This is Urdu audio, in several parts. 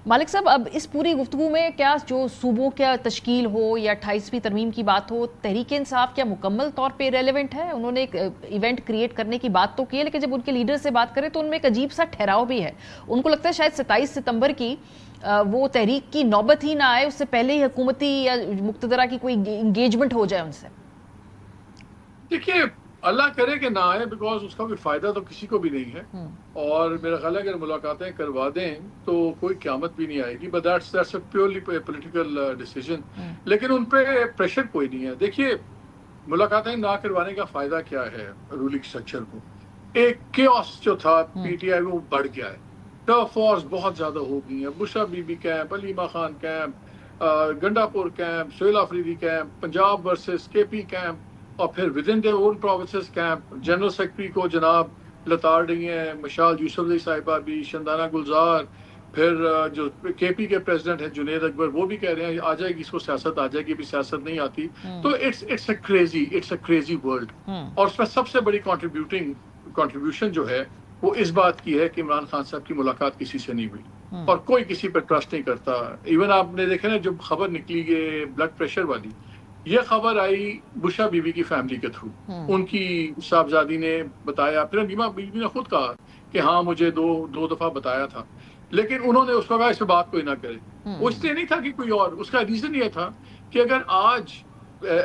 مالک صاحب، اب اس پوری گفتگو میں کیا جو صوبوں کا تشکیل ہو یا 28ویں ترمیم کی بات ہو، تحریک انصاف کیا مکمل طور پہ ریلیونٹ ہے؟ انہوں نے ایک ایونٹ کریٹ کرنے کی بات تو کی ہے، لیکن جب ان کے لیڈر سے بات کریں تو ان میں ایک عجیب سا ٹھہراؤ بھی ہے. ان کو لگتا ہے شاید 27 ستمبر کی وہ تحریک کی نوبت ہی نہ آئے، اس سے پہلے ہی حکومتی یا مقتدرہ کی کوئی انگیجمنٹ ہو جائے ان سے. دیکھیے، اللہ کرے کہ نہ آئے، بیکاز اس کا کوئی فائدہ تو کسی کو بھی نہیں ہے. اور میرا خیال ہے اگر ملاقاتیں کروا دیں تو کوئی قیامت بھی نہیں آئے گی، but that's a purely political decision. لیکن ان پہ پریشر کوئی نہیں ہے. دیکھیے، ملاقاتیں نہ کروانے کا فائدہ کیا ہے رولنگ اسٹرکچر کو؟ ایک کیوس جو تھا پی ٹی آئی وہ بڑھ گیا ہے، ٹرف وارز بہت زیادہ ہو گئی ہیں. Bushra Bibi camp, Aleema Khan camp, Gandapur camp, Sohail Afridi camp, Punjab versus K P camp, اور پھر with in their own provinces camp. General secretary کو جناب لتاڑ رہی ہیں مشال یوسف زئی صاحبہ بھی، شندانہ گلزار. پھر جو کے پی کے پریزیڈنٹ ہیں جنید اکبر، وہ بھی کہہ رہے ہیں آ جائے گی، اس کو سیاست آ جائے گی، ابھی سیاست نہیں آتی. تو اٹس اے کریزی ورلڈ. اور اس میں سب سے بڑی کنٹریبیوشن جو ہے وہ اس بات کی ہے کہ عمران خان صاحب کی ملاقات کسی سے نہیں ہوئی اور کوئی کسی پہ ٹرسٹ نہیں کرتا. ایون آپ نے دیکھا نا جب خبر نکلی یہ بلڈ پریشر والی، یہ خبر آئی بشرا بی بی کی فیملی کے تھرو. ان کی صاحبزادی نے بتایا، پھر علیمہ بی بی نے خود کہا کہ ہاں مجھے دو دفعہ بتایا تھا. لیکن انہوں نے اس وقت اس پہ بات کوئی نہ کرے. وہ اس لیے نہیں تھا کہ کوئی اور، اس کا ریزن یہ تھا کہ اگر آج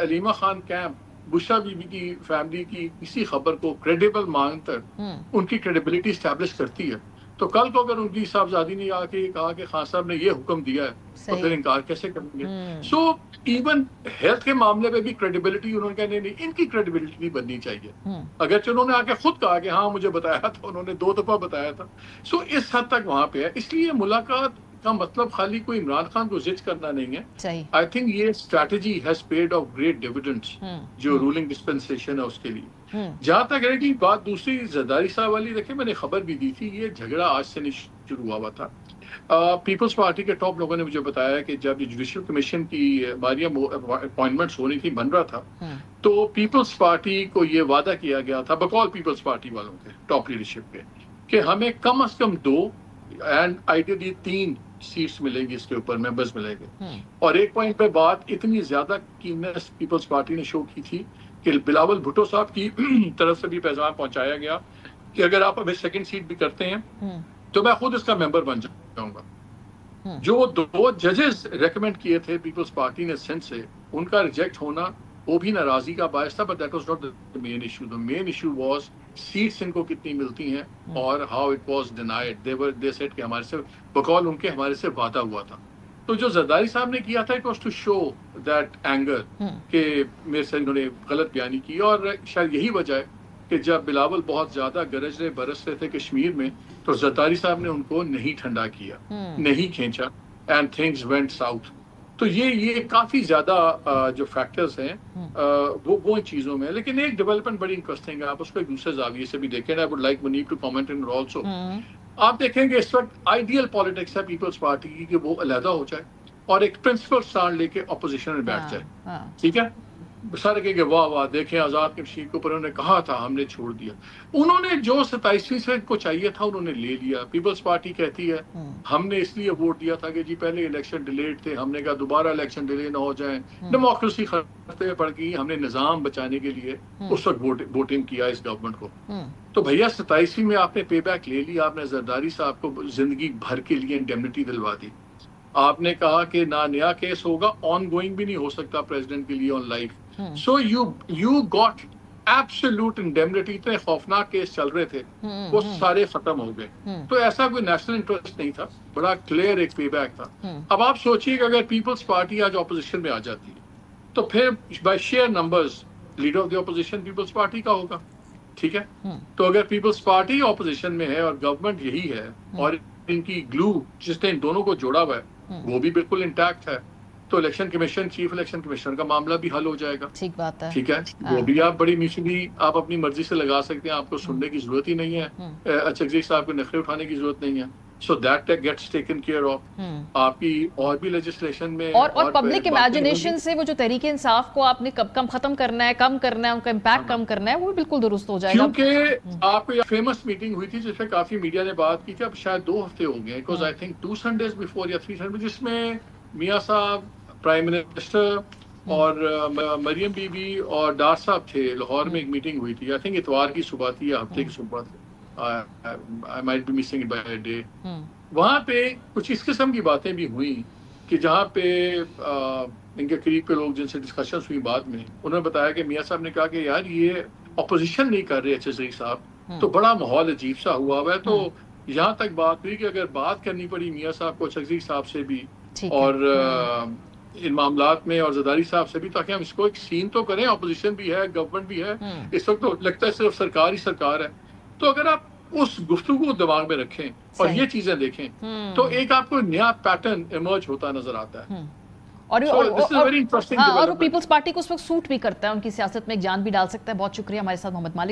Alima Khan camp Bushra be be کی فیملی کی کسی خبر کو کریڈیبل مان کر ان کی کریڈیبلٹی اسٹیبلش کرتی ہے، تو کل کو اگر ان کی صاحبزادی نے آ کے کہا کہ خان صاحب نے یہ حکم دیا ہے تو پھر انکار کیسے کریں گے؟ سو ایون ہیلتھ کے معاملے میں بھی کریڈیبلٹی انہوں نے کہا نہیں، ان کی کریڈیبلٹی نہیں بننی چاہیے. اگرچہ انہوں نے آ کے خود کہا کہ ہاں مجھے بتایا تھا، انہوں نے 2 دفعہ بتایا تھا. سو اس حد تک وہاں پہ ہے. اس لیے ملاقات کا مطلب خالی کوئی عمران خان کو زچ کرنا نہیں ہے. آئی تھنک یہ strategy has paid off great dividends جو رولنگ ڈسپنسیشن ہے اس کے لیے. جہاں تک رہے گی بات دوسری زرداری صاحب والی، دیکھیں میں نے خبر بھی دی تھی، یہ جھگڑا آج سے نہیں شروع ہوا تھا. پیپلز پارٹی کے ٹاپ لوگوں نے مجھے بتایا کہ جب جوڈیشل کمیشن کی باریاں اپوائنٹمنٹس ہونی تھی بنرا تھا، تو پیپلز پارٹی کو یہ وعدہ کیا گیا تھا بقول پیپلز پارٹی والوں کے ٹاپ لیڈرشپ کے کہ ہمیں کم از کم 2 اینڈ آئیڈیلی 3 سیٹس ملیں گی، اس کے اوپر ممبرز ملیں گے. اور ایک پوائنٹ پہ بات اتنی زیادہ کینس پیپلز پارٹی نے شو کی تھی کہ بلاول بھٹو صاحب کی طرف سے بھی پیغام پہنچایا گیا کہ اگر آپ ہمیں سیکنڈ سیٹ بھی کرتے ہیں تو میں خود اس کا ممبر بن جاؤں گا. جو 2 ججز ریکمینڈ کیے تھے پیپلز پارٹی نے سندھ سے، ان کا ریجیکٹ ہونا وہ بھی ناراضی کا باعث تھا، but that was not the main issue. The main issue was seats ان کو کتنی ملتی ہیں اور how it was denied. They said کہ ہمارے سے بقول ان کے ہمارے سے وعدہ ہوا تھا. تو جو زرداری صاحب نے کیا تھا it was to show that anger کہ میرے سے انہوں نے غلط بیانی کی. اور شاید یہی وجہ ہے کہ جب بلاول بہت زیادہ گرج رہے برس رہے تھے کشمیر میں، تو زرداری صاحب نے ان کو نہیں ٹھنڈا کیا، نہیں کھینچا، اینڈ تھنگز وینٹ ساؤتھ. تو یہ کافی زیادہ جو فیکٹرز ہیں وہ ان چیزوں میں. لیکن ایک ڈیولپمنٹ بڑی انٹرسٹنگ ہے، آپ اس کو ایک دوسرے زاویے سے بھی دیکھیں. I would like Muneeb to comment on also. آپ دیکھیں گے اس وقت آئیڈیل پالیٹکس ہے پیپلز پارٹی کی کہ وہ علیحدہ ہو جائے اور ایک پرنسپل اسٹانڈ لے کے اپوزیشن میں بیٹھ جائے. ٹھیک ہے، سارے کہیں گے واہ واہ دیکھیں آزاد کشمیر کو پر انہوں نے کہا تھا ہم نے چھوڑ دیا. انہوں نے جو 27ویں سے کو چاہیے تھا انہوں نے لے لیا. پیپلز پارٹی کہتی ہے ہم نے اس لیے ووٹ دیا تھا کہ جی پہلے الیکشن ڈیلیڈ تھے، ہم نے کہا دوبارہ الیکشن ڈیلے نہ ہو جائیں، ڈیموکریسی خطرے میں پڑ گئی، ہم نے نظام بچانے کے لیے اس وقت ووٹنگ کیا اس گورنمنٹ کو. تو بھیا 27ویں میں آپ نے پے بیک لے لی، آپ نے زرداری صاحب کو زندگی بھر کے لیے انڈیمنٹی دلوا دی. آپ نے کہا کہ نہ نیا کیس ہوگا، آن گوئنگ بھی نہیں ہو سکتا پریزیڈنٹ کے لیے on life. So you got absolute indemnity. اتنے خوفناک کیس چل رہے تھے وہ سارے ختم ہو گئے. تو ایسا کوئی نیشنل انٹرسٹ نہیں تھا، بڑا کلیئر ایک پے بیک تھا. اب آپ سوچئے کہ اگر پیپلز پارٹی آج اپوزیشن میں آ جاتی ہے تو پھر by share numbers leader of the opposition Peoples Party کا ہوگا. ٹھیک ہے، تو اگر پیپلز پارٹی اپوزیشن میں ہے اور گورنمنٹ یہی ہے اور ان کی گلو جس نے ان دونوں کو جوڑا ہوا ہے وہ بھی بالکل انٹیکٹ ہے، تو election commission, chief election commissioner کا معاملہ بھی حل ہو جائے گا. ٹھیک بات ہے. ٹھیک ہے، وہ بھی آپ بڑی میوچلی آپ اپنی مرضی سے لگا سکتے ہیں، آپ کو سننے کی ضرورت ہی نہیں ہے، اچھا صاحب کو نخرے اٹھانے کی ضرورت نہیں ہے. so that gets taken care of. آپ کی اور بھی لیجسلیشن میں اور پبلک امیجنیشن سے وہ جو تحریک انصاف کو آپ نے کم ختم کرنا ہے، کم کرنا ہے، ان کا امپیکٹ کم کرنا ہے، وہ بالکل درست ہو جائے گا. کیونکہ آپ کو فیمس میٹنگ ہوئی تھی جس میں کافی میڈیا نے بات کی تھی، اب شاید 2 ہفتے ہو گئے، because I think 2 Sundays before یا 3 Sundays، جس میں میاں صاحب، پرائم منسٹر اور مریم بی بی اور ڈار صاحب تھے. لاہور میں ایک میٹنگ ہوئی تھی، آئی تھنک اتوار کی صبح تھی یا ہفتے کی صبح تھی. I might be missing it by a day. وہاں پہ کچھ اس قسم کی باتیں بھی ہوئیں کہ جہاں پہ ان کے قریب کے لوگ جن سے ڈسکشنز ہوئی بعد میں، انہوں نے بتایا کہ میاں صاحب نے کہا کہ یار یہ اپوزیشن نہیں کر رہے چزئی صاحب، تو بڑا ماحول عجیب سا ہوا ہے. تو یہاں تک بات ہوئی کہ اگر بات کرنی پڑی میاں صاحب کو چزئی صاحب سے بھی اور ان معاملات میں اور زرداری صاحب سے بھی، تاکہ ہم اس کو ایک سین تو کریں. اپوزیشن بھی ہے، گورنمنٹ بھی ہے، اس وقت تو لگتا ہے صرف سرکار ہی سرکار ہے. تو اگر آپ اس گفتگو کو دماغ میں رکھیں اور یہ چیزیں دیکھیں تو ایک آپ کو نیا پیٹرن ایمرج ہوتا نظر آتا ہے. اور پیپلز پارٹی کو اس وقت سوٹ بھی کرتا ہے، ان کی سیاست میں ایک جان بھی ڈال سکتا ہے. بہت شکریہ ہمارے ساتھ محمد مالک.